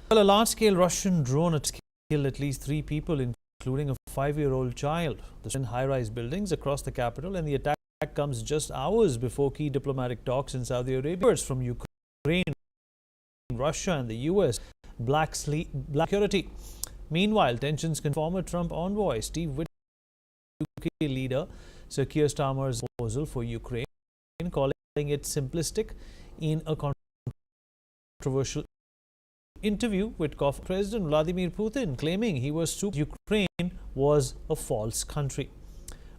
Well, a large-scale Russian drone killed at least 3 people, including a 5-year-old child. In high-rise buildings across the capital, and the attack comes just hours before key diplomatic talks in Saudi Arabia. From Ukraine, Russia, and the U.S. black security. Meanwhile, tensions confirm former Trump envoy Steve Witt, UK leader Sir Keir Starmer's proposal for Ukraine, calling it simplistic in a controversial interview with President Vladimir Putin, claiming Ukraine was a false country.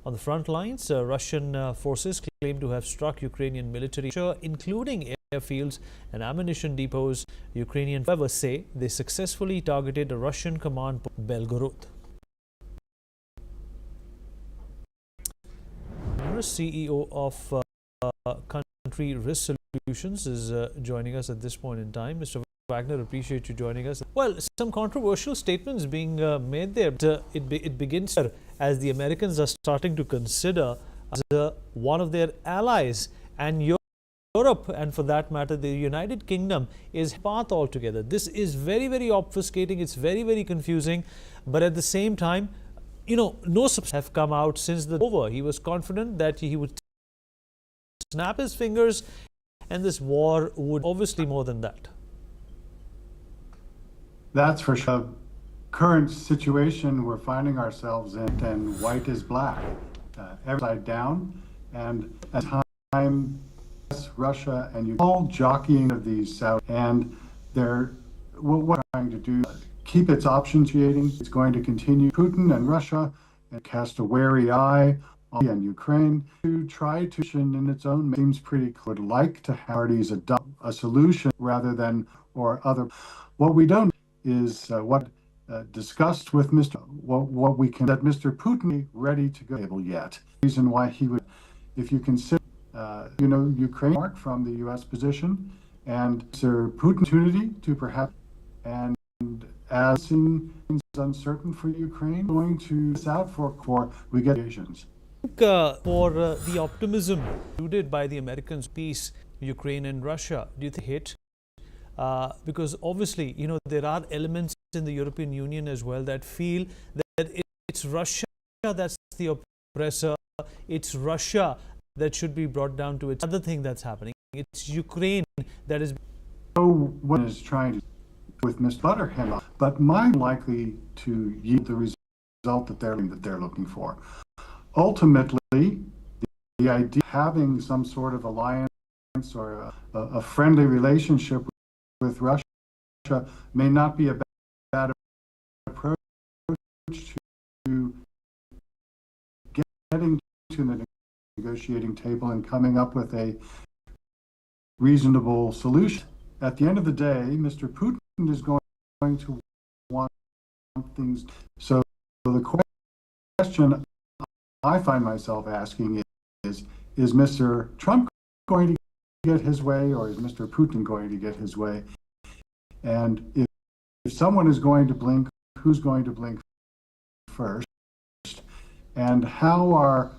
On the front lines, Russian forces claim to have struck Ukrainian military, including airfields and ammunition depots. Ukrainian however say they successfully targeted a Russian command post in Belgorod. CEO of Country Risk Solutions is joining us at this point in time. Mr. Wagner, appreciate you joining us. Well, some controversial statements being made there. It begins as the Americans are starting to consider as one of their allies, and Europe, and for that matter the United Kingdom, is path altogether. This is very, very obfuscating. It's very, very confusing. But at the same time, no substance have come out since the over. He was confident that he would snap his fingers and this war would obviously more than that. That's for sure. Current situation we're finding ourselves in, and white is black, upside down, and at time Russia and Ukraine all jockeying of these South, and they're what we're trying to do, keep its options creating. It's going to continue Putin and Russia and cast a wary eye on Ukraine to try to in its own seems pretty clear. Would like to have parties adopt a solution rather than or other. What we don't is what discussed with what we can that Mr. Putin ready to go table yet. Reason why he would, if you consider Ukraine from the U.S. position and Sir Putin opportunity to perhaps, and as things uncertain for Ukraine, going to this out for we get Asians. For the optimism included by the Americans peace, Ukraine and Russia, do you think hit? Because obviously, there are elements in the European Union as well that feel that it's Russia that's the oppressor. It's Russia that should be brought down to its other thing that's happening. It's Ukraine that is. So what is trying to with Mr. Butterham, but mine likely to yield the result that they're looking for. Ultimately, the idea of having some sort of alliance or a friendly relationship with Russia may not be a bad approach to getting to the negotiating table and coming up with a reasonable solution. At the end of the day, Mr. Putin is going to want things. So the question I find myself asking is Mr. Trump going to get his way, or is Mr. Putin going to get his way? And if someone is going to blink, who's going to blink first? And how are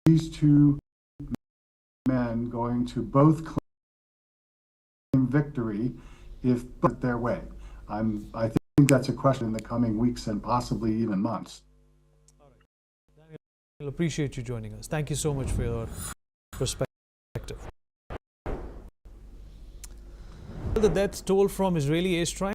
these two men going to both claim victory if put their way? I think that's a question in the coming weeks and possibly even months. All right. Daniel, I appreciate you joining us. Thank you so much for your perspective. The death toll from Israeli airstrikes